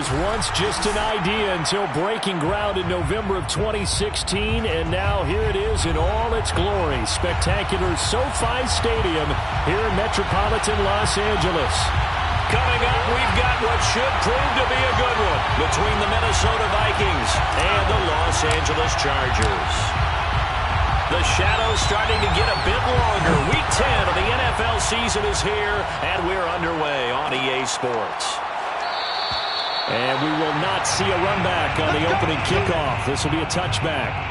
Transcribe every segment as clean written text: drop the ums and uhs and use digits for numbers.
was once just an idea until breaking ground in November of 2016, and now here it is in all its glory. Spectacular SoFi Stadium here in metropolitan Los Angeles. Coming up, we've got what should prove to be a good one between the Minnesota Vikings and the Los Angeles Chargers. The shadow's starting to get a bit longer. Week 10 of the NFL season is here, and we're underway on EA Sports. And we will not see a run back on the opening kickoff. This will be a touchback.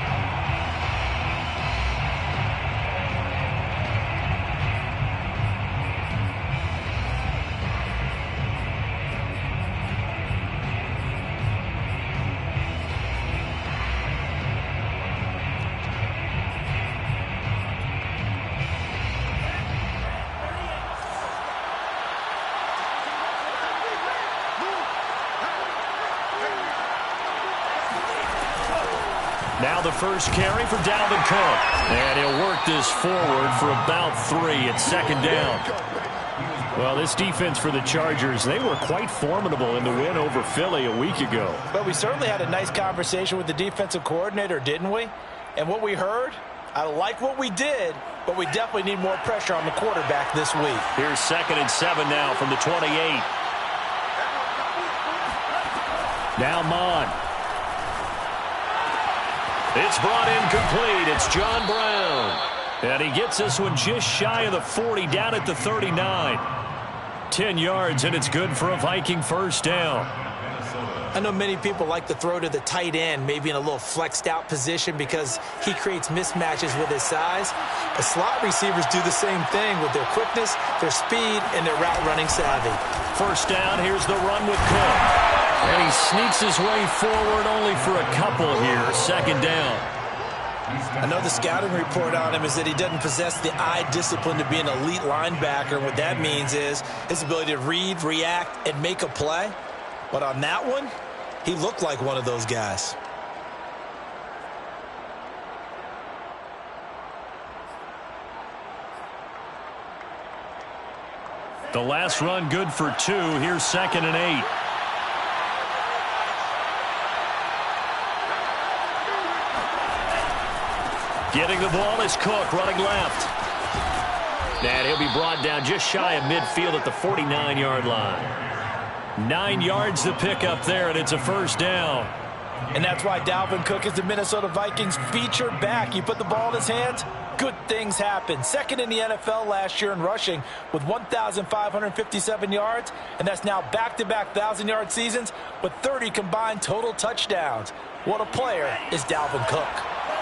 Now the first carry for Dalvin Cook. And he'll work this forward for about 3. It's second down. Well, this defense for the Chargers, they were quite formidable in the win over Philly a week ago. But we certainly had a nice conversation with the defensive coordinator, didn't we? And what we heard, I like what we did, but we definitely need more pressure on the quarterback this week. Here's 2nd and 7 now from the 28. Now Mon. It's brought in complete. It's John Brown. And he gets this one just shy of the 40, down at the 39. 10 yards, and it's good for a Viking first down. I know many people like to throw to the tight end, maybe in a little flexed out position because he creates mismatches with his size. But slot receivers do the same thing with their quickness, their speed, and their route running savvy. First down, here's the run with Cook. And he sneaks his way forward only for a couple here. Second down. I know the scouting report on him is that he doesn't possess the eye discipline to be an elite linebacker. And what that means is his ability to read, react, and make a play. But on that one, he looked like one of those guys. The last run good for 2. Here's 2nd and 8. Getting the ball is Cook, running left. And he'll be brought down just shy of midfield at the 49-yard line. 9 yards to pick up there, and it's a first down. And that's why Dalvin Cook is the Minnesota Vikings featured back. You put the ball in his hands, good things happen. Second in the NFL last year in rushing with 1,557 yards, and that's now back-to-back 1,000-yard seasons with 30 combined total touchdowns. What a player is Dalvin Cook.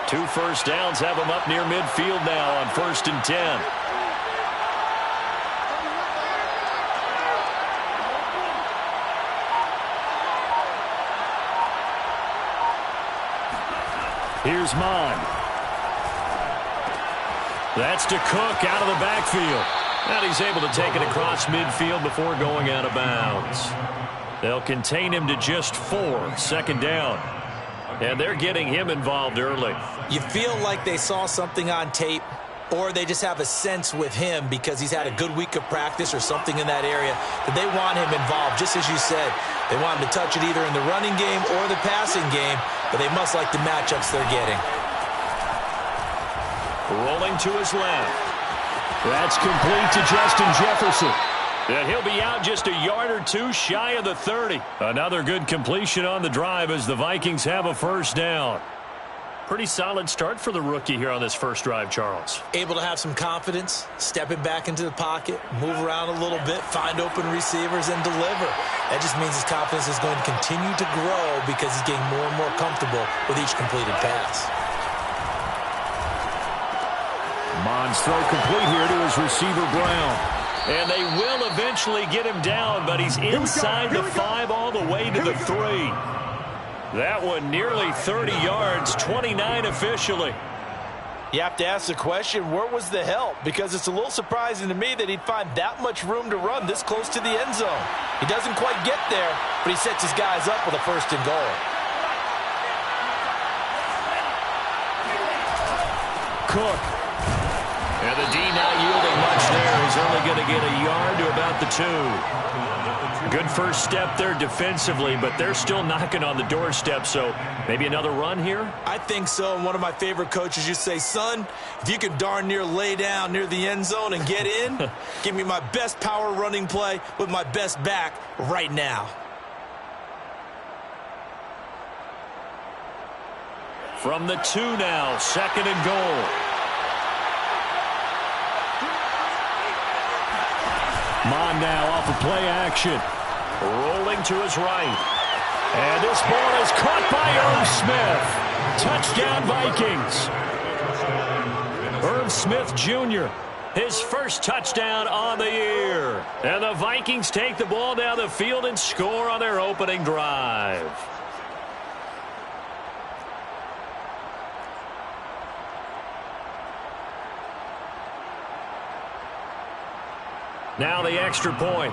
2 first downs have him up near midfield now on 1st and 10. Here's Mon. That's to Cook out of the backfield. And he's able to take it across midfield before going out of bounds. They'll contain him to just 4. Second down. And they're getting him involved early. You feel like they saw something on tape, or they just have a sense with him because he's had a good week of practice or something in that area that they want him involved, just as you said. They want him to touch it either in the running game or the passing game, but they must like the matchups they're getting. Rolling to his left. That's complete to Justin Jefferson. And he'll be out just a yard or 2 shy of the 30. Another good completion on the drive as the Vikings have a first down. Pretty solid start for the rookie here on this first drive, Charles. Able to have some confidence, stepping back into the pocket, move around a little bit, find open receivers, and deliver. That just means his confidence is going to continue to grow because he's getting more and more comfortable with each completed pass. Mon's throw complete here to his receiver, Brown. And they will eventually get him down, but he's inside the 5 all the way to the 3. That one nearly 30 yards, 29 officially. You have to ask the question, where was the help? Because it's a little surprising to me that he'd find that much room to run this close to the end zone. He doesn't quite get there, but he sets his guys up with a first and goal. Cook. And the D not yielding much there. He's only going to get a yard to about the 2. Good first step there defensively, but they're still knocking on the doorstep, so maybe another run here? I think so, and one of my favorite coaches used to say, son, if you could darn near lay down near the end zone and get in, give me my best power running play with my best back right now. From the 2 now, 2nd and goal. Mon now off of play action. Rolling to his right. And this ball is caught by Irv Smith. Touchdown, Vikings. Irv Smith Jr., his first touchdown on the year. And the Vikings take the ball down the field and score on their opening drive. Now the extra point.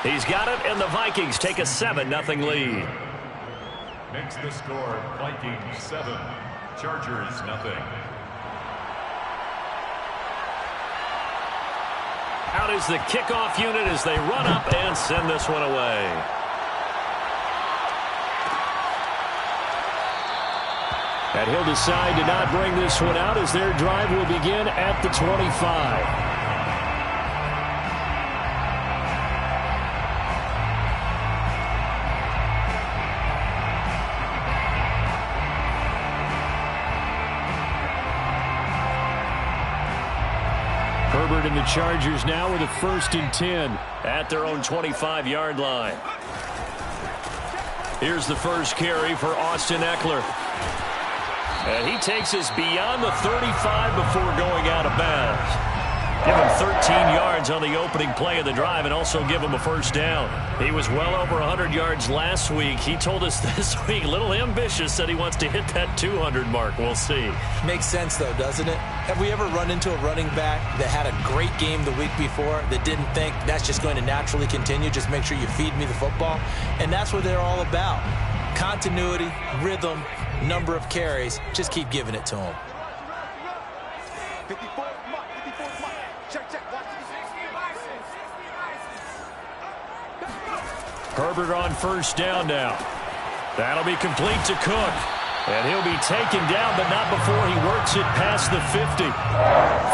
He's got it, and the Vikings take a 7-0 lead. Makes the score Vikings 7, Chargers 0. Out is the kickoff unit as they run up and send this one away. And he'll decide to not bring this one out as their drive will begin at the 25. Herbert and the Chargers now with a 1st and 10 at their own 25-yard line. Here's the first carry for Austin Eckler. And he takes us beyond the 35 before going out of bounds. Give him 13 yards on the opening play of the drive and also give him a first down. He was well over 100 yards last week. He told us this week, a little ambitious, said he wants to hit that 200 mark. We'll see. Makes sense, though, doesn't it? Have we ever run into a running back that had a great game the week before that didn't think that's just going to naturally continue? Just make sure you feed me the football. And that's what they're all about. Continuity, rhythm, number of carries. Just keep giving it to him. Herbert on first down now. That'll be complete to Cook. And he'll be taken down, but not before he works it past the 50.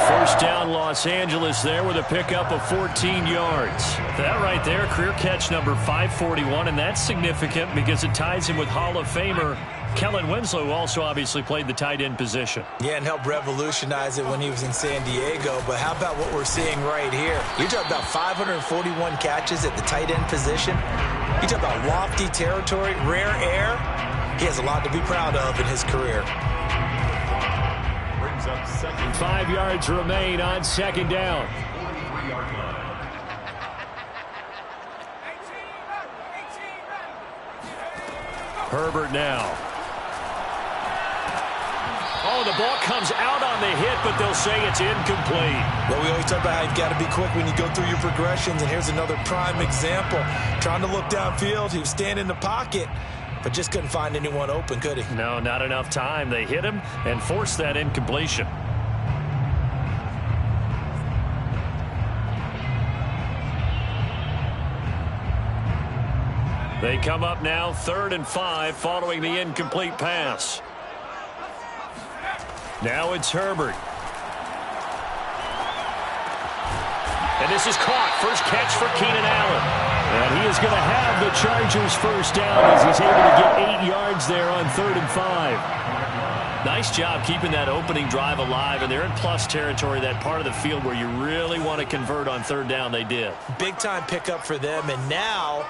First down, Los Angeles there with a pickup of 14 yards. That right there, career catch number 541, and that's significant because it ties him with Hall of Famer Kellen Winslow, who also obviously played the tight end position. Yeah, and helped revolutionize it when he was in San Diego. But how about what we're seeing right here? You're talking about 541 catches at the tight end position. You talk about lofty territory, rare air. He has a lot to be proud of in his career. Brings up 2nd. 5 yards remain on 2nd down. Herbert now. Oh, the ball comes out on the hit, but they'll say it's incomplete. Well, we always talk about how you've got to be quick when you go through your progressions, and here's another prime example. Trying to look downfield, he was standing in the pocket, but just couldn't find anyone open, could he? No, not enough time. They hit him and forced that incompletion. They come up now 3rd and 5 following the incomplete pass. Now it's Herbert. And this is caught. First catch for Keenan Allen. And he is going to have the Chargers first down as he's able to get 8 yards there on 3rd and 5. Nice job keeping that opening drive alive, and they're in plus territory, that part of the field where you really want to convert on 3rd down. They did. Big-time pickup for them, and now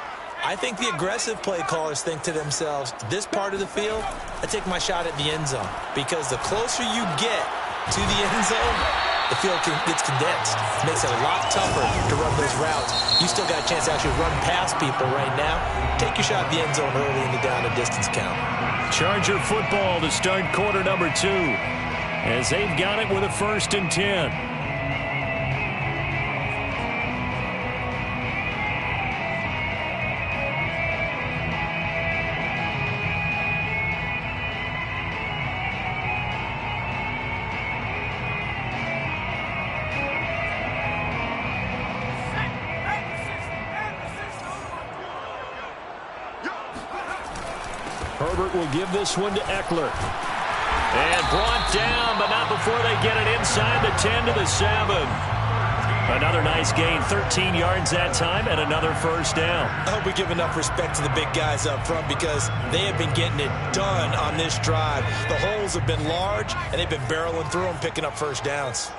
I think the aggressive play callers think to themselves, this part of the field, I take my shot at the end zone. Because the closer you get to the end zone, the field gets condensed. It makes it a lot tougher to run those routes. You still got a chance to actually run past people right now. Take your shot at the end zone early in the down and distance count. Charger football to start quarter number 2. As they've got it with a 1st and 10. Herbert will give this one to Eckler. And brought down, but not before they get it inside the 10 to the 7. Another nice gain, 13 yards that time, and another first down. I hope we give enough respect to the big guys up front because they have been getting it done on this drive. The holes have been large, and they've been barreling through them, picking up first downs.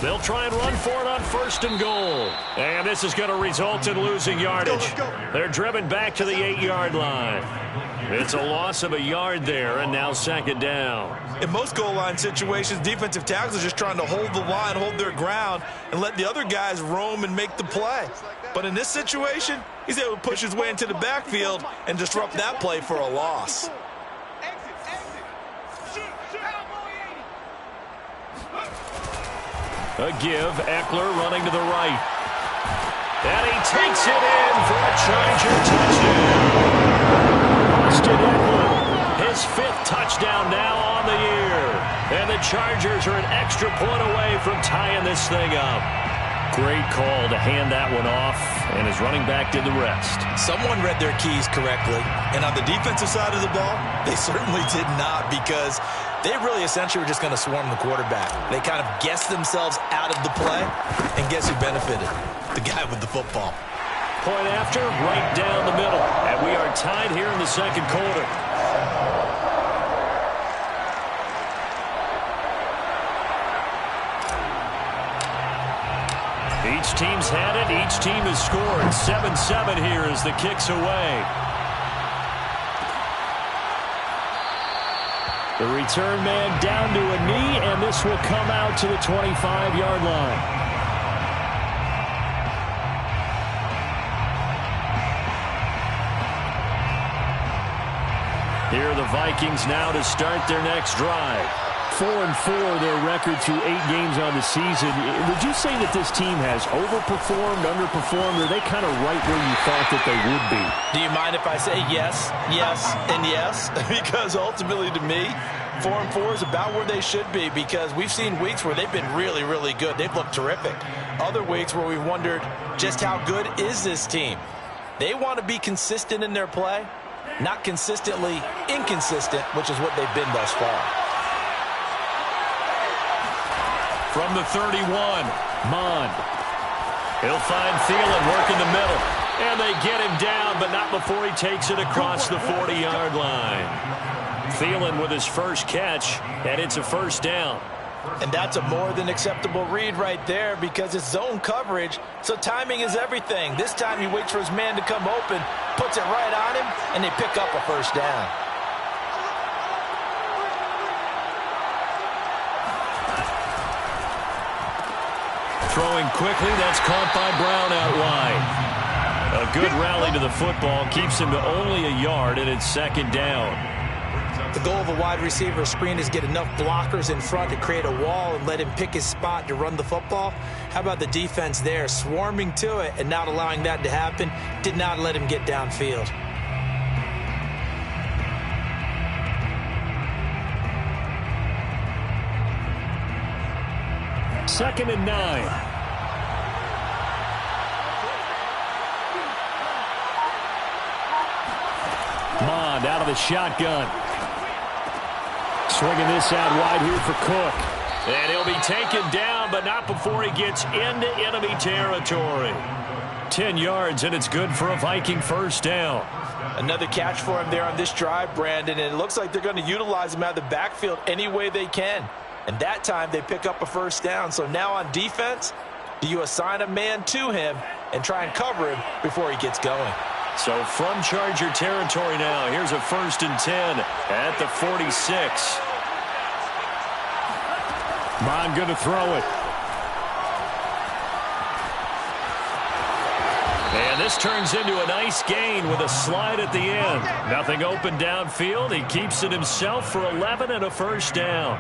They'll try and run for it on 1st and goal. And this is going to result in losing yardage. They're driven back to the 8-yard line. It's a loss of a yard there, and now 2nd down. In most goal line situations, defensive tackles are just trying to hold the line, hold their ground, and let the other guys roam and make the play. But in this situation, he's able to push his way into the backfield and disrupt that play for a loss. A give, Eckler running to the right. And he takes it in for a Charger touchdown. Austin Eckler, his 5th touchdown now on the year. And the Chargers are an extra point away from tying this thing up. Great call to hand that one off, and his running back did the rest. Someone read their keys correctly, and on the defensive side of the ball, they certainly did not because they really essentially were just going to swarm the quarterback. They kind of guessed themselves out of the play, and guess who benefited? The guy with the football. Point after, right down the middle, and we are tied here in the 2nd quarter. Each team's had it. Each team has scored. 7-7 here as the kick's away. The return man down to a knee, and this will come out to the 25-yard line. Here are the Vikings now to start their next drive. 4-4 their record through 8 games on the season. Would you say that this team has overperformed, underperformed, or are they kind of right where you thought that they would be? Do you mind if I say yes, yes, and yes? Because ultimately to me, 4-4 is about where they should be because we've seen weeks where they've been really, really good. They've looked terrific. Other weeks where we've wondered just how good is this team. They want to be consistent in their play, not consistently inconsistent, which is what they've been thus far. From the 31, Mond. He'll find Thielen working the middle. And they get him down, but not before he takes it across the 40-yard line. Thielen with his first catch, and it's a first down. And that's a more than acceptable read right there because it's zone coverage, so timing is everything. This time he waits for his man to come open, puts it right on him, and they pick up a first down. Throwing quickly, that's caught by Brown out wide. A good rally to the football keeps him to only a yard, and it's 2nd down. The goal of a wide receiver screen is get enough blockers in front to create a wall and let him pick his spot to run the football. How about the defense there, swarming to it and not allowing that to happen? Did not let him get downfield. Second and 9. Mond out of the shotgun. Swinging this out wide here for Cook. And he'll be taken down, but not before he gets into enemy territory. 10 yards, and it's good for a Viking first down. Another catch for him there on this drive, Brandon, and it looks like they're going to utilize him out of the backfield any way they can. And that time they pick up a first down. So now on defense, do you assign a man to him and try and cover him before he gets going? So from Charger territory now, here's a 1st and 10 at the 46. Mond going to throw it. And this turns into a nice gain with a slide at the end. Nothing open downfield. He keeps it himself for 11 and a first down.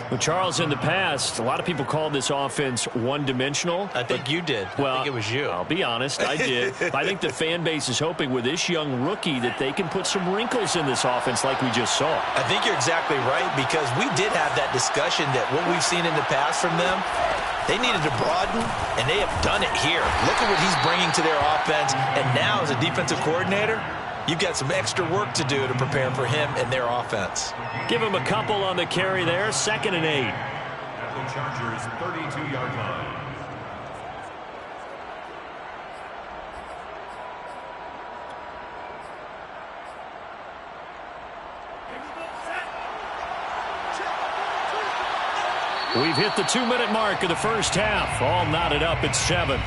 Well, Charles, in the past, a lot of people called this offense one-dimensional. I think you did. Well, I think it was you. I'll be honest, I did. I think the fan base is hoping with this young rookie that they can put some wrinkles in this offense like we just saw. I think you're exactly right because we did have that discussion that what we've seen in the past from them, They needed to broaden, and they have done it here. Look at what he's bringing to their offense. And now, as a defensive coordinator, you've got some extra work to do to prepare for him and their offense. Give him a couple on the carry there. 2nd and 8. At the Chargers' 32-yard line. We've hit the 2-minute mark of the first half. All knotted up at 7.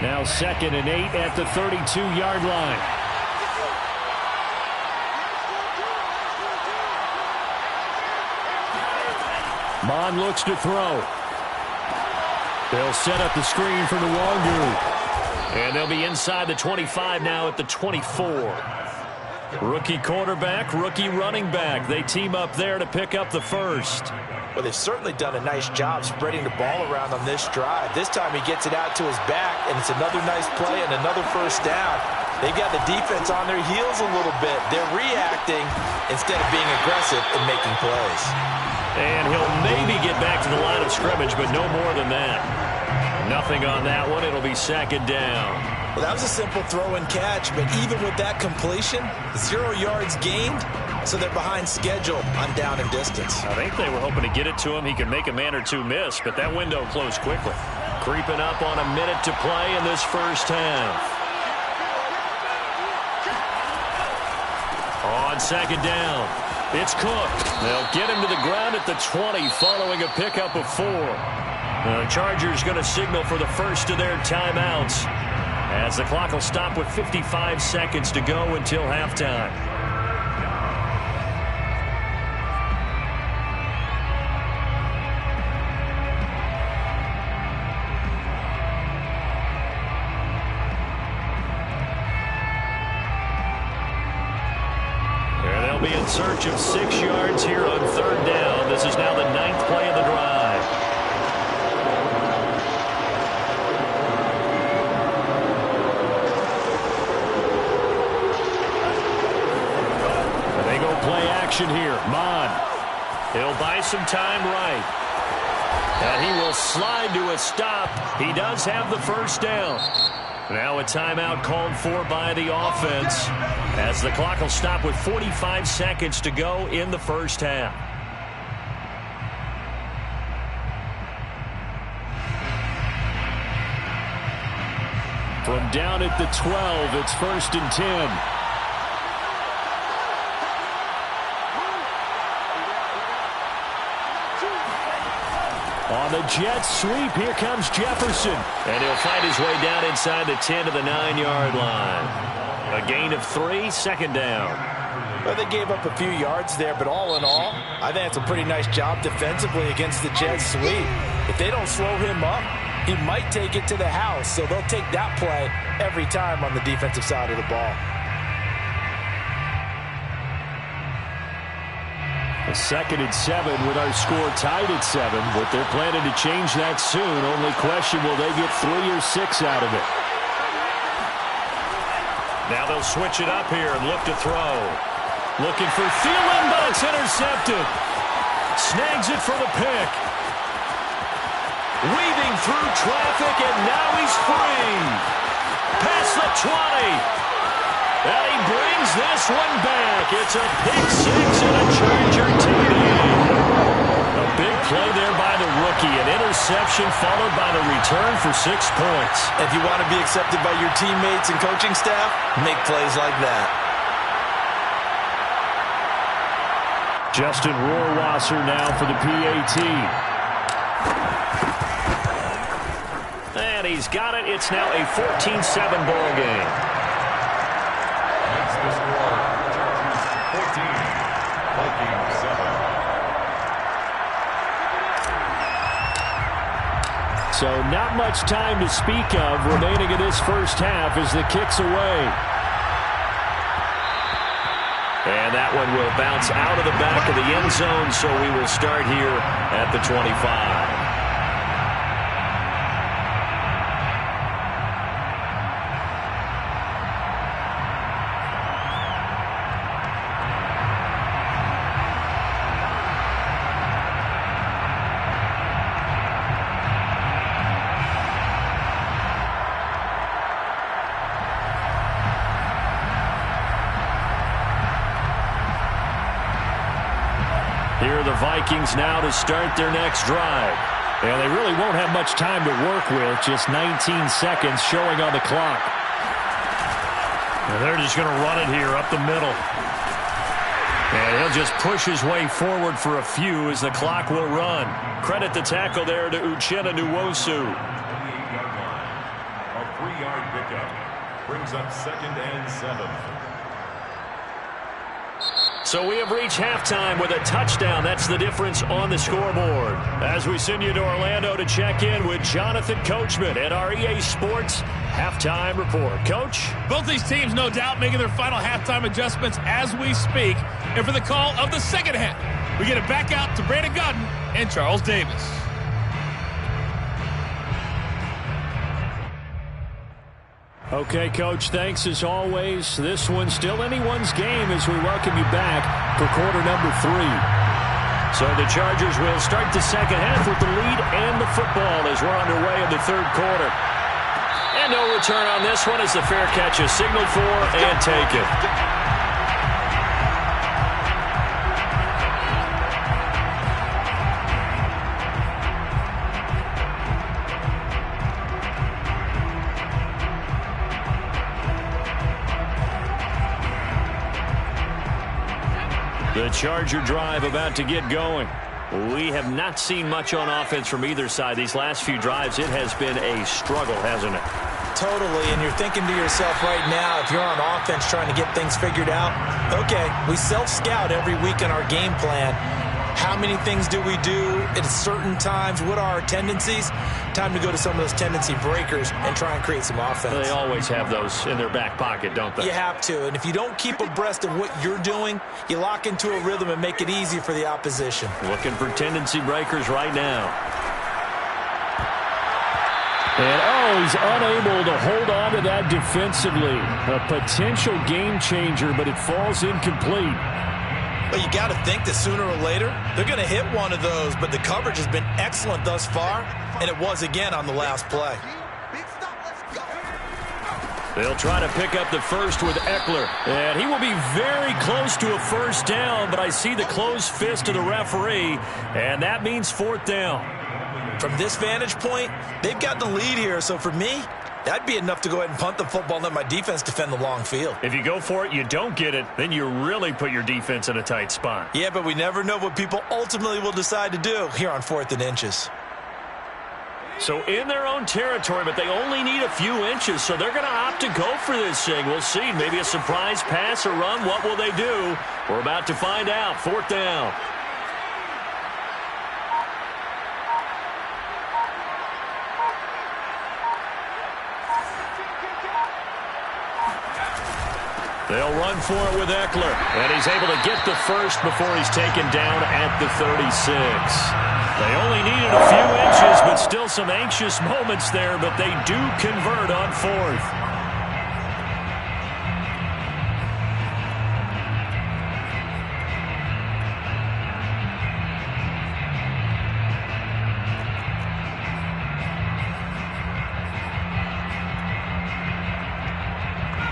Now 2nd and 8 at the 32-yard line. Mon looks to throw. They'll set up the screen for Nwangu. And they'll be inside the 25 now at the 24. Rookie quarterback, rookie running back. They team up there to pick up the first. Well, they've certainly done a nice job spreading the ball around on this drive. This time he gets it out to his back, and it's another nice play and another first down. They've got the defense on their heels a little bit. They're reacting instead of being aggressive and making plays. And he'll maybe get back to the line of scrimmage, but no more than that. Nothing on that one. It'll be 2nd down. Well, that was a simple throw and catch, but even with that completion, 0 yards gained, so they're behind schedule on down and distance. I think they were hoping to get it to him. He could make a man or two miss, but that window closed quickly. Creeping up on a minute to play in this first half. On 2nd down, it's Cook. They'll get him to the ground at the 20 following a pickup of 4. The Chargers going to signal for the first of their timeouts, as the clock will stop with 55 seconds to go until halftime. And they'll be in search of 6 yards here on 3rd down. This is now the 9th play of the drive. Play action here. Mon. He'll buy some time right. And he will slide to a stop. He does have the first down. Now a timeout called for by the offense, as the clock will stop with 45 seconds to go in the first half. From down at the 12, it's 1st and 10. On the Jets sweep, here comes Jefferson. And he'll find his way down inside the 10 to the 9-yard line. A gain of 3, 2nd down. Well, they gave up a few yards there, but all in all, I think it's a pretty nice job defensively against the Jets sweep. If they don't slow him up, he might take it to the house, so they'll take that play every time on the defensive side of the ball. 2nd and 7 with our score tied at 7, but they're planning to change that soon. Only question, will they get 3 or 6 out of it? Now they'll switch it up here and look to throw. Looking for Thielen, but it's intercepted. Snags it for the pick. Weaving through traffic, and now he's free. Past the 20. And he brings this one back. It's a pick 6 and a Charger TD. A big play there by the rookie. An interception followed by the return for 6 points. If you want to be accepted by your teammates and coaching staff, make plays like that. Justin Rohrwasser now for the PAT. And he's got it. It's now a 14-7 ball game. The score, Chargers 14, Vikings 7. So not much time to speak of remaining in this first half as the kick's away. And that one will bounce out of the back of the end zone, so we will start here at the 25. Here are the Vikings now to start their next drive. And they really won't have much time to work with, just 19 seconds showing on the clock. And they're just going to run it here up the middle. And he'll just push his way forward for a few as the clock will run. Credit the tackle there to Uchenna Nwosu. A 3-yard pickup brings up 2nd and 7. So we have reached halftime with a touchdown. That's the difference on the scoreboard. As we send you to Orlando to check in with Jonathan Coachman at our EA Sports Halftime Report. Coach? Both these teams, no doubt, making their final halftime adjustments as we speak. And for the call of the second half, we get it back out to Brandon Godden and Charles Davis. Okay, Coach, thanks as always. This one's still anyone's game as we welcome you back for quarter number 3. So the Chargers will start the second half with the lead and the football as we're underway in the third quarter. And no return on this one as the fair catch is signaled for and taken. The Charger drive about to get going. We have not seen much on offense from either side. These last few drives, it has been a struggle, hasn't it? Totally, and you're thinking to yourself right now, if you're on offense trying to get things figured out, okay, we self-scout every week in our game plan. How many things do we do at certain times? What are our tendencies? Time to go to some of those tendency breakers and try and create some offense. They always have those in their back pocket, don't they? You have to, and if you don't keep abreast of what you're doing, you lock into a rhythm and make it easy for the opposition. Looking for tendency breakers right now. And, he's unable to hold on to that defensively. A potential game changer, but it falls incomplete. But you got to think that sooner or later, they're going to hit one of those, but the coverage has been excellent thus far, and it was again on the last play. They'll try to pick up the first with Eckler, and he will be very close to a first down, but I see the closed fist of the referee, and that means fourth down. From this vantage point, they've got the lead here, so for me, that'd be enough to go ahead and punt the football and let my defense defend the long field. If you go for it, you don't get it, then you really put your defense in a tight spot. Yeah, but we never know what people ultimately will decide to do here on 4th and inches. So in their own territory, but they only need a few inches, so they're going to opt to go for this thing. We'll see. Maybe a surprise pass or run. What will they do? We're about to find out. Fourth down. They'll run for it with Eckler, and he's able to get the first before he's taken down at the 36. They only needed a few inches, but still some anxious moments there, but they do convert on fourth.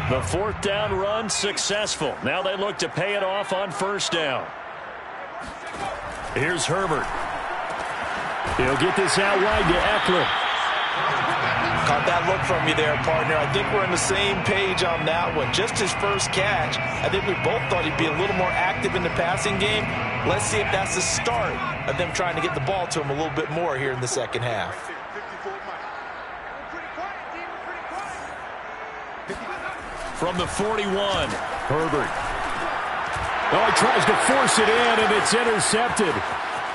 The fourth down run successful. Now they look to pay it off on first down. Here's Herbert. He'll get this out wide to Eckler. Caught that look from you there, partner. I think we're on the same page on that one. Just his first catch, I think we both thought he'd be a little more active in the passing game. Let's see if that's the start of them trying to get the ball to him a little bit more here in the second half. From the 41, Herbert. Oh, he tries to force it in, and it's intercepted.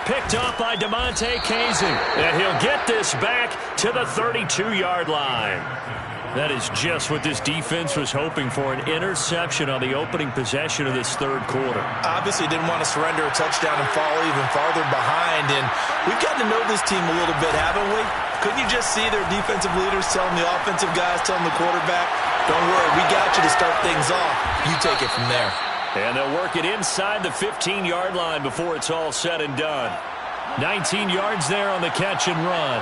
Picked off by DeMonte Kazin, and he'll get this back to the 32-yard line. That is just what this defense was hoping for, an interception on the opening possession of this third quarter. Obviously didn't want to surrender a touchdown and fall even farther behind, and we've gotten to know this team a little bit, haven't we? Couldn't you just see their defensive leaders telling the offensive guys, telling the quarterback, don't worry, we got you to start things off. You take it from there. And they'll work it inside the 15-yard line before it's all said and done. 19 yards there on the catch and run.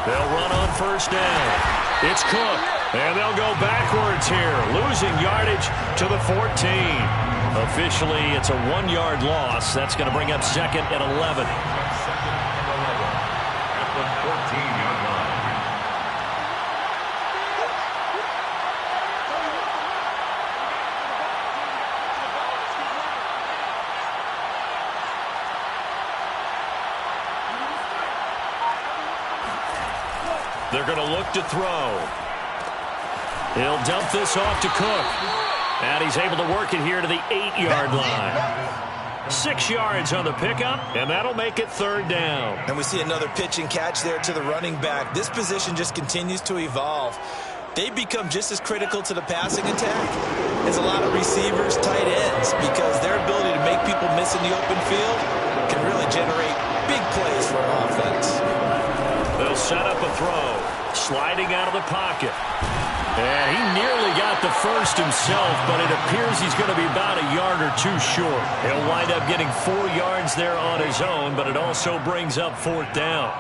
They'll run on first down. It's Cook. And they'll go backwards here, losing yardage to the 14. Officially, it's a 1-yard loss. That's going to bring up 2nd and 11. Second and 11 at the 14-yard line. They're going to look to throw. He'll dump this off to Cook. And he's able to work it here to the 8-yard line. 6 yards on the pickup, and that'll make it 3rd down. And we see another pitch and catch there to the running back. This position just continues to evolve. They become just as critical to the passing attack as a lot of receivers, tight ends, because their ability to make people miss in the open field can really generate big plays for an offense. They'll set up a throw, sliding out of the pocket. And he nearly got the first himself, but it appears he's going to be about a yard or 2 short. He'll wind up getting 4 yards there on his own, but it also brings up 4th down.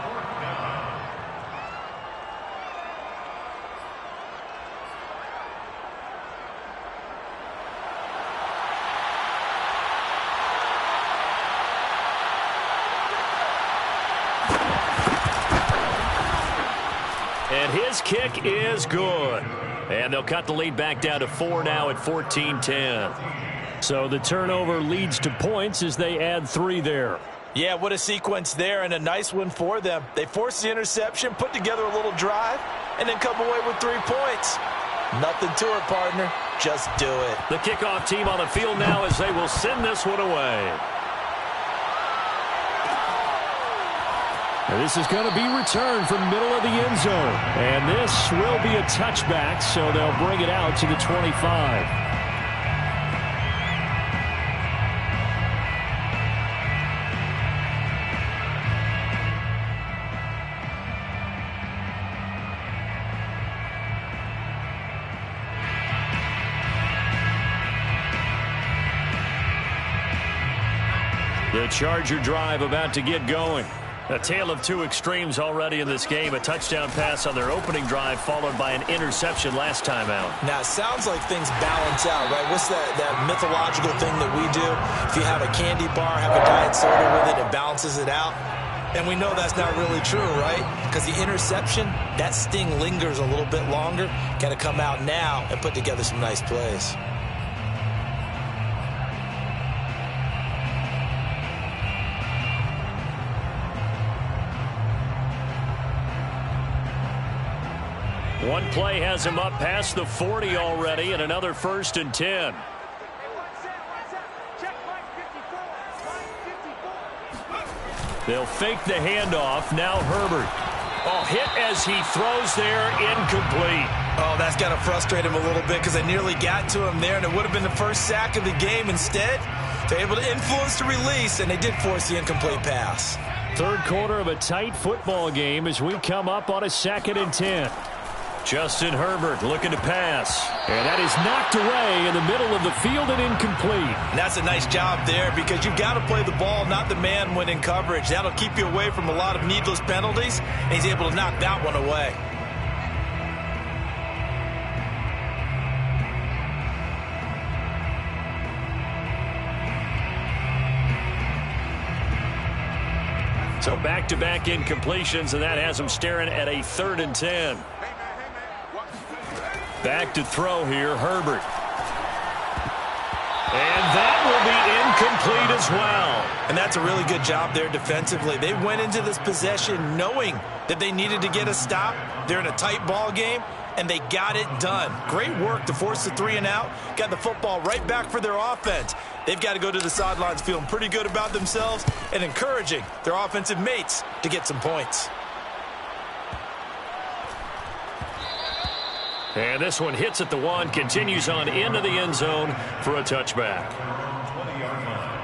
And his kick is good. And they'll cut the lead back down to 4 now at 14-10. So the turnover leads to points as they add 3 there. Yeah, what a sequence there, and a nice one for them. They force the interception, put together a little drive, and then come away with 3 points. Nothing to it, partner. Just do it. The kickoff team on the field now as they will send this one away. And this is going to be returned from middle of the end zone. And this will be a touchback, so they'll bring it out to the 25. The Charger drive about to get going. A tale of 2 extremes already in this game. A touchdown pass on their opening drive followed by an interception last time out. Now, it sounds like things balance out, right? What's that mythological thing that we do? If you have a candy bar, have a diet soda with it, it balances it out. And we know that's not really true, right? Because the interception, that sting lingers a little bit longer. Got to come out now and put together some nice plays. One play has him up past the 40 already, and another 1st and 10. They'll fake the handoff. Now Herbert. Oh, hit as he throws there, incomplete. Oh, that's got to frustrate him a little bit because they nearly got to him there, and it would have been the first sack of the game. Instead, they're able to influence the release, and they did force the incomplete pass. 3rd quarter of a tight football game as we come up on a 2nd and 10. Justin Herbert looking to pass. And that is knocked away in the middle of the field and incomplete. And that's a nice job there because you've got to play the ball, not the man when in coverage. That'll keep you away from a lot of needless penalties, and he's able to knock that one away. So back-to-back incompletions, and that has him staring at a 3rd and 10. Back to throw here, Herbert. And that will be incomplete as well. And that's a really good job there defensively. They went into this possession knowing that they needed to get a stop. They're in a tight ball game, and they got it done. Great work to force the 3 and out. Got the football right back for their offense. They've got to go to the sidelines feeling pretty good about themselves and encouraging their offensive mates to get some points. And this one hits at the 1, continues on into the end zone for a touchback. 20-yard line.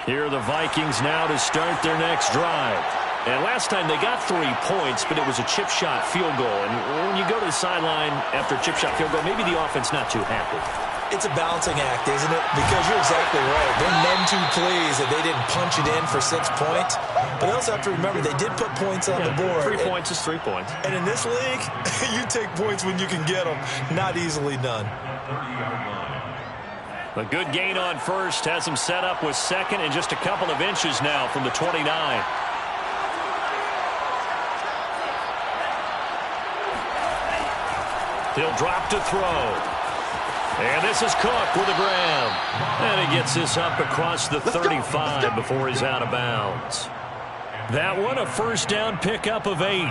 Here are the Vikings now to start their next drive. And last time they got 3 points, but it was a chip shot field goal. And when you go to the sideline after a chip shot field goal, maybe the offense not too happy. It's a balancing act, isn't it? Because you're exactly right. They're none too pleased that they didn't punch it in for 6 points. But they also have to remember they did put points on the board. 3 points is 3 points. And in this league, you take points when you can get them. Not easily done. A good gain on first has him set up with second and just a couple of inches now from the 29. He'll drop to throw. And this is Cook with a grab. And he gets this up across the 35 before he's out of bounds. That one a first down pickup of 8.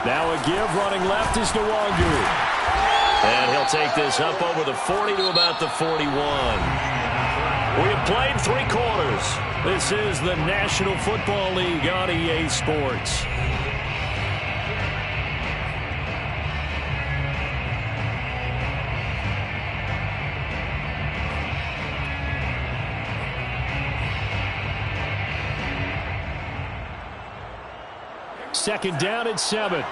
Now a give running left is Nwangu. And he'll take this up over the 40 to about the 41. We have played 3 quarters. This is the National Football League on EA Sports. Second down and 7.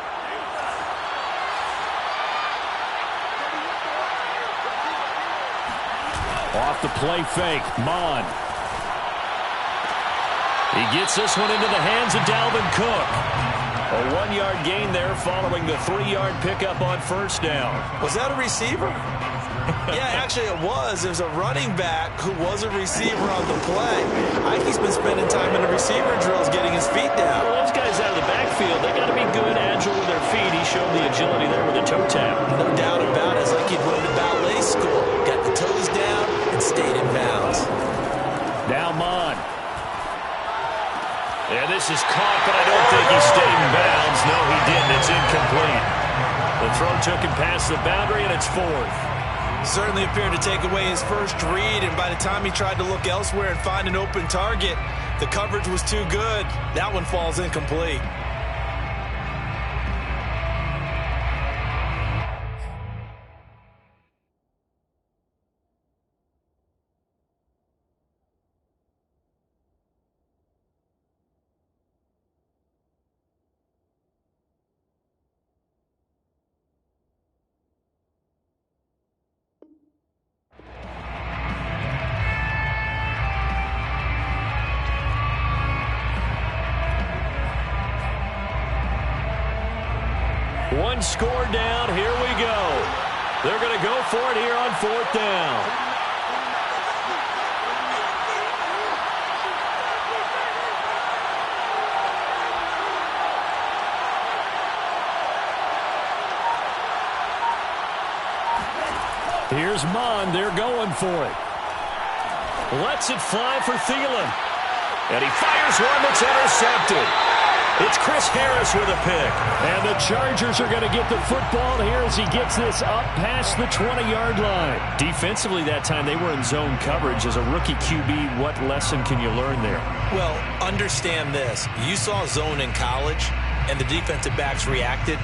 Off the play fake, Mon. He gets this one into the hands of Dalvin Cook. A 1-yard gain there following the 3-yard pickup on first down. Was that a receiver? Yeah, actually it was. There's a running back who was a receiver on the play. Ike's been spending time in the receiver drills getting his feet down. Well, those guys out of the backfield, they got to be good, agile with their feet. He showed the agility there with a toe tap. No doubt about it. It's like he'd went to ballet school. Got the toes down and stayed in bounds. Now Mon. And this is caught, but I don't think he stayed in bounds. No, he didn't. It's incomplete. The throw took him past the boundary, and it's 4th. Certainly appeared to take away his first read, and by the time he tried to look elsewhere and find an open target, the coverage was too good. That one falls incomplete. One score down. Here we go. They're going to go for it here on 4th down. Here's Mon. They're going for it. Lets it fly for Thielen. And he fires one that's intercepted. It's Chris Harris with a pick. And the Chargers are going to get the football here as he gets this up past the 20-yard line. Defensively that time, they were in zone coverage. As a rookie QB, what lesson can you learn there? Well, understand this. You saw zone in college, and the defensive backs reacted,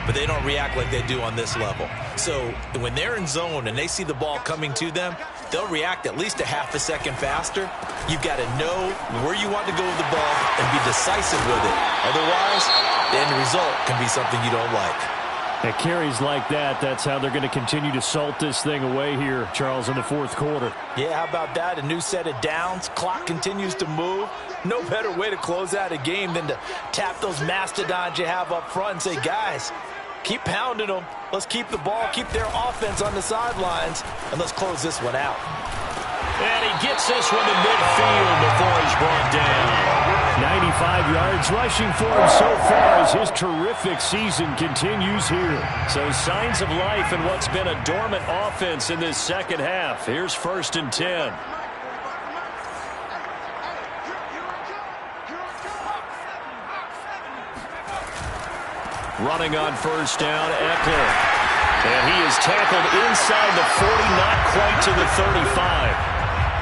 but they don't react like they do on this level. So when they're in zone and they see the ball coming to them, they'll react at least a half a second faster. You've got to know where you want to go with the ball and be decisive with it. Otherwise, the end result can be something you don't like. At carries like that, that's how they're going to continue to salt this thing away here, Charles, in the 4th quarter. Yeah, how about that? A new set of downs. Clock continues to move. No better way to close out a game than to tap those mastodons you have up front and say, guys, keep pounding them. Let's keep the ball, keep their offense on the sidelines, and let's close this one out. And he gets this one to midfield before he's brought down. 95 yards rushing for him so far as his terrific season continues here. So signs of life in what's been a dormant offense in this second half. Here's 1st and 10. Running on first down, Eckler. And he is tackled inside the 40, not quite to the 35.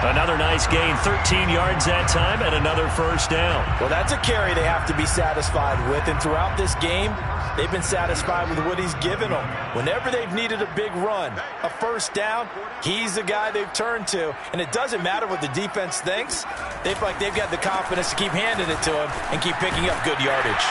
Another nice gain, 13 yards that time, and another first down. Well, that's a carry they have to be satisfied with, and throughout this game, they've been satisfied with what he's given them. Whenever they've needed a big run, a first down, he's the guy they've turned to, and it doesn't matter what the defense thinks. They feel like they've got the confidence to keep handing it to him and keep picking up good yardage.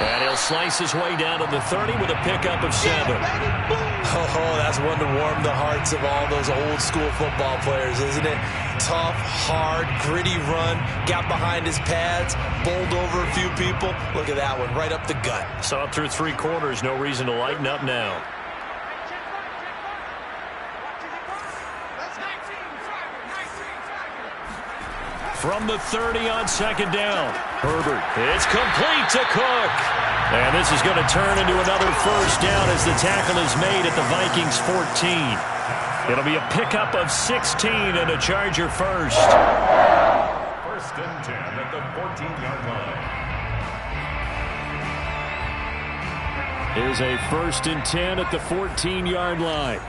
And he'll slice his way down to the 30 with a pickup of 7. Oh, that's one to warm the hearts of all those old-school football players, isn't it? Tough, hard, gritty run, got behind his pads, bowled over a few people. Look at that one, right up the gut. Saw it through 3 quarters, no reason to lighten up now. From the 30 on second down, Herbert. It's complete to Cook. And this is going to turn into another first down as the tackle is made at the Vikings 14. It'll be a pickup of 16 and a Charger first. First and 10 at the 14-yard line. Here's a first and 10 at the 14-yard line.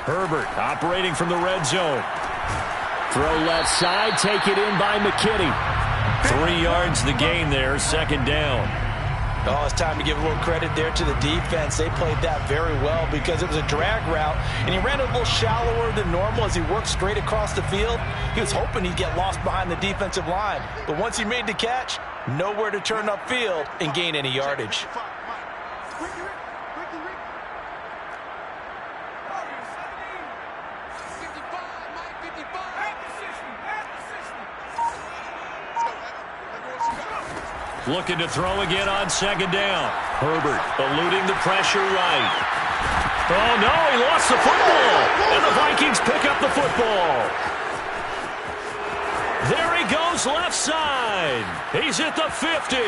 Herbert operating from the red zone. Throw left side, take it in by McKinney. 3 yards the gain there, second down. Oh, it's time to give a little credit there to the defense. They played that very well because it was a drag route, and he ran a little shallower than normal as he worked straight across the field. He was hoping he'd get lost behind the defensive line, but once he made the catch, nowhere to turn upfield and gain any yardage. Looking to throw again on second down. Herbert eluding the pressure right. Oh, no, he lost the football. And the Vikings pick up the football. There he goes left side. He's at the 50. 30.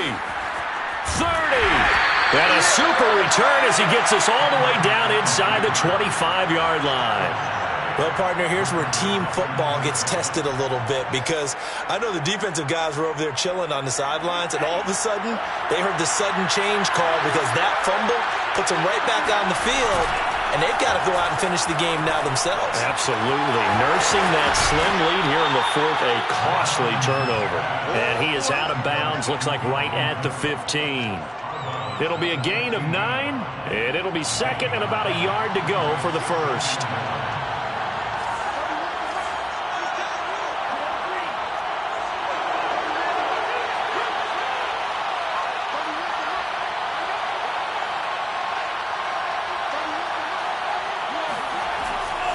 And a super return as he gets us all the way down inside the 25-yard line. Well, partner, here's where team football gets tested a little bit because I know the defensive guys were over there chilling on the sidelines, and all of a sudden, they heard the sudden change call because that fumble puts them right back on the field, and they've got to go out and finish the game now themselves. Absolutely. Nursing that slim lead here in the fourth, a costly turnover. And he is out of bounds, looks like right at the 15. It'll be a gain of 9, and it'll be second and about a yard to go for the first.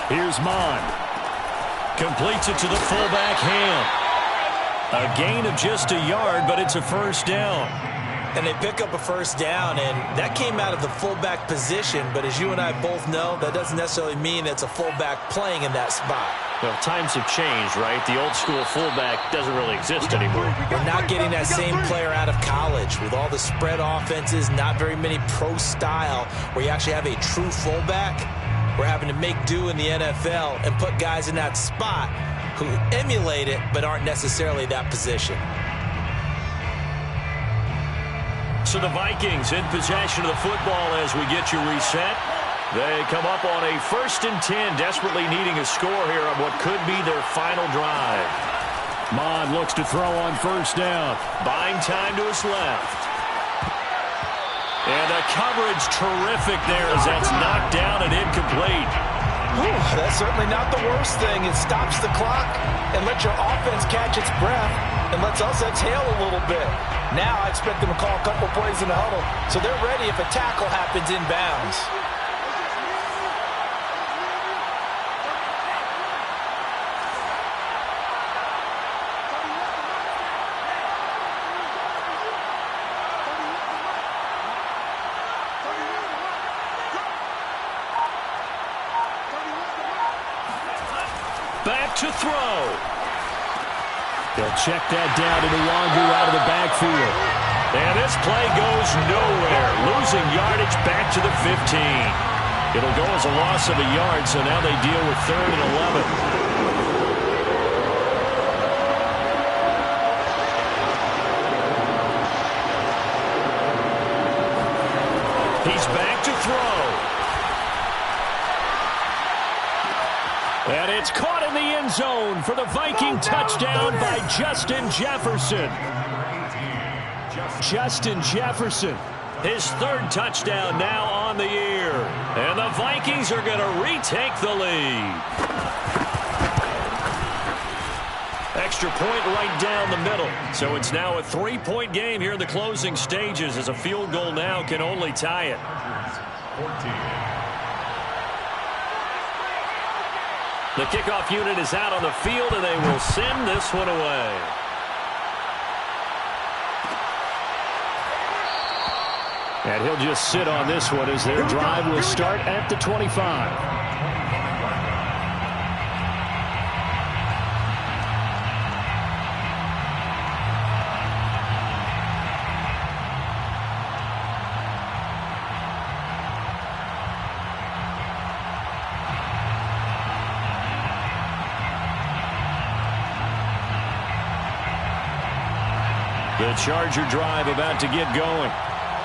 Here's Mon. Completes it to the fullback Ham. A gain of just a yard, but it's a first down. And they pick up a first down, and that came out of the fullback position. But as you and I both know, that doesn't necessarily mean it's a fullback playing in that spot. Well, times have changed, right? The old school fullback doesn't really exist anymore. We're not getting that same player out of college with all the spread offenses, not very many pro style, where you actually have a true fullback. We're having to make do in the NFL and put guys in that spot who emulate it but aren't necessarily that position. So the Vikings in possession of the football as we get you reset. They come up on a first and 10, desperately needing a score here on what could be their final drive. Mon looks to throw on first down. Buying time to his left. And the coverage terrific there as that's knocked down and incomplete. That's certainly not the worst thing. It stops the clock and lets your offense catch its breath and lets us exhale a little bit. Now I expect them to call a couple plays in the huddle so they're ready if a tackle happens inbounds. Back to throw. They'll check that down to Nwangu out of the backfield. And this play goes nowhere. Losing yardage back to the 15. It'll go as a loss of a yard, so now they deal with 3rd and 11. He's back to throw. And it's caught in the end zone for the Viking touchdown by Justin Jefferson. Justin Jefferson, his third touchdown now on the year. And the Vikings are going to retake the lead. Extra point right down the middle. So it's now a 3-point game here in the closing stages, as a field goal now can only tie it. 14. The kickoff unit is out on the field, and they will send this one away. And he'll just sit on this one as their drive will start at the 25. The Charger drive about to get going.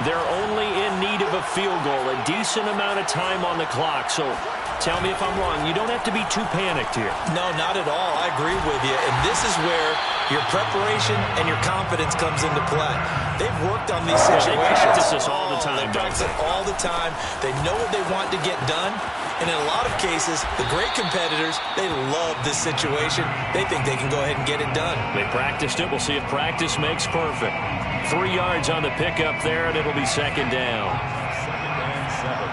They're only in need of a field goal, a decent amount of time on the clock. So tell me if I'm wrong. You don't have to be too panicked here. No, not at all. I agree with you. And this is where your preparation and your confidence comes into play. They've worked on these situations. They practice this all the time. They practice it all the time. They know what they want to get done. And in a lot of cases, the great competitors, they love this situation. They think they can go ahead and get it done. They practiced it. We'll see if practice makes perfect. 3 yards on the pickup there, and it'll be second down. Second and 7.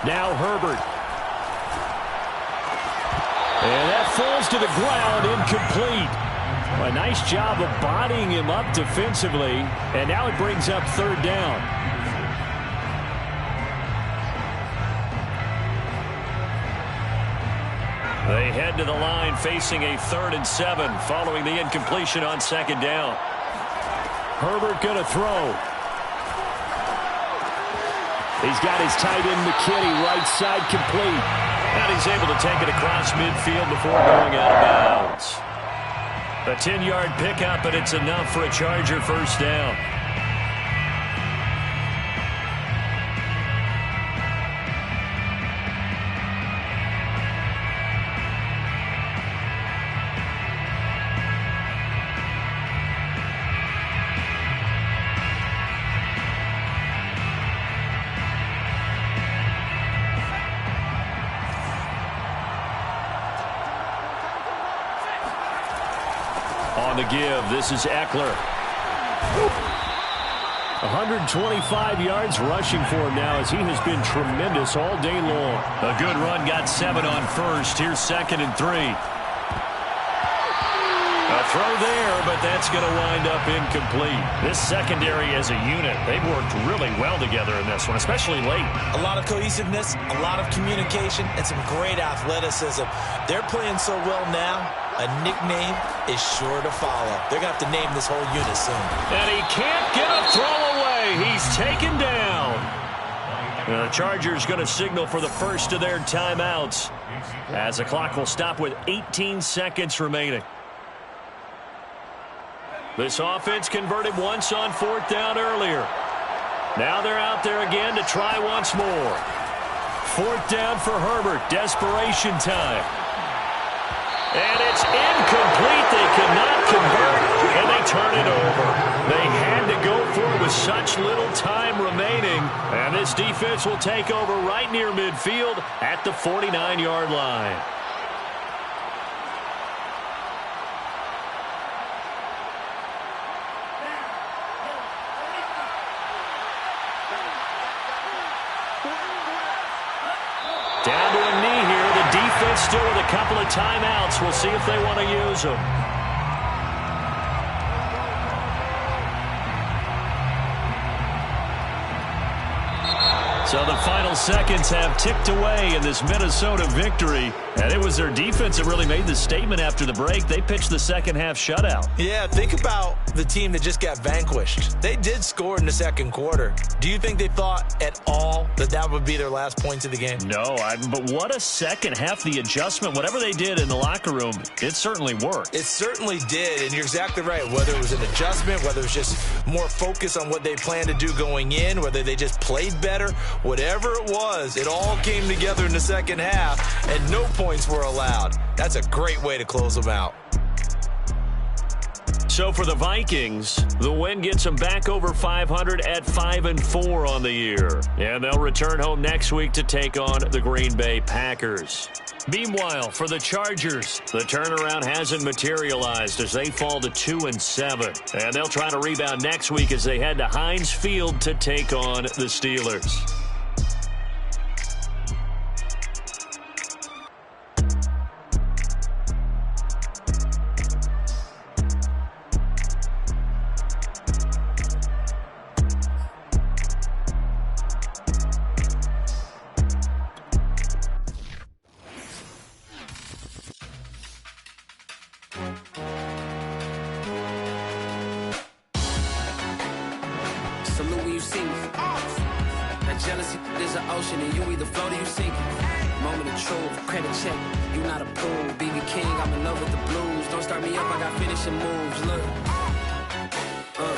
Now Herbert. And that falls to the ground, incomplete. A nice job of bodying him up defensively, and now it brings up third down. They head to the line facing a 3rd and 7 following the incompletion on second down. Herbert going to throw. He's got his tight end McKinney right side complete. And he's able to take it across midfield before going out of bounds. A 10-yard pickup, and it's enough for a Charger first down. On the give, this is Eckler. 125 yards rushing for him now, as he has been tremendous all day long. A good run, got 7 on first. Here's 2nd and 3. A throw there, but that's going to wind up incomplete. This secondary as a unit, they've worked really well together in this one, especially late. A lot of cohesiveness, a lot of communication, and some great athleticism. They're playing so well now, a nickname is sure to follow. They're going to have to name this whole unit soon. And he can't get a throw away. He's taken down. The Chargers going to signal for the first of their timeouts, as the clock will stop with 18 seconds remaining. This offense converted once on 4th down earlier. Now they're out there again to try once more. 4th down for Herbert. Desperation time. And it's incomplete. They cannot convert, and they turn it over. They had to go for it with such little time remaining. And this defense will take over right near midfield at the 49-yard line. Down to a knee here. The defense still with a couple of timeouts. We'll see if they want to use them. So the final seconds have ticked away in this Minnesota victory. And it was their defense that really made the statement after the break. They pitched the second half shutout. Yeah, think about the team that just got vanquished. They did score in the second quarter. Do you think they thought at all that that would be their last points of the game? No, but what a second half. The adjustment, whatever they did in the locker room, it certainly worked. It certainly did, and you're exactly right. Whether it was an adjustment, whether it was just more focus on what they planned to do going in, whether they just played better, whatever it was, it all came together in the second half, and no points were allowed. That's a great way to close them out. So for the Vikings, the win gets them back over 500 at 5-4 on the year. And they'll return home next week to take on the Green Bay Packers. Meanwhile, for the Chargers, the turnaround hasn't materialized as they fall to 2-7. And they'll try to rebound next week as they head to Heinz Field to take on the Steelers. Salute when you see me. That jealousy is an ocean, and you either float or you sink it. Moment of truth, credit check. You not a fool. BB King, I'm in love with the blues. Don't start me up, I got finishing moves. Look.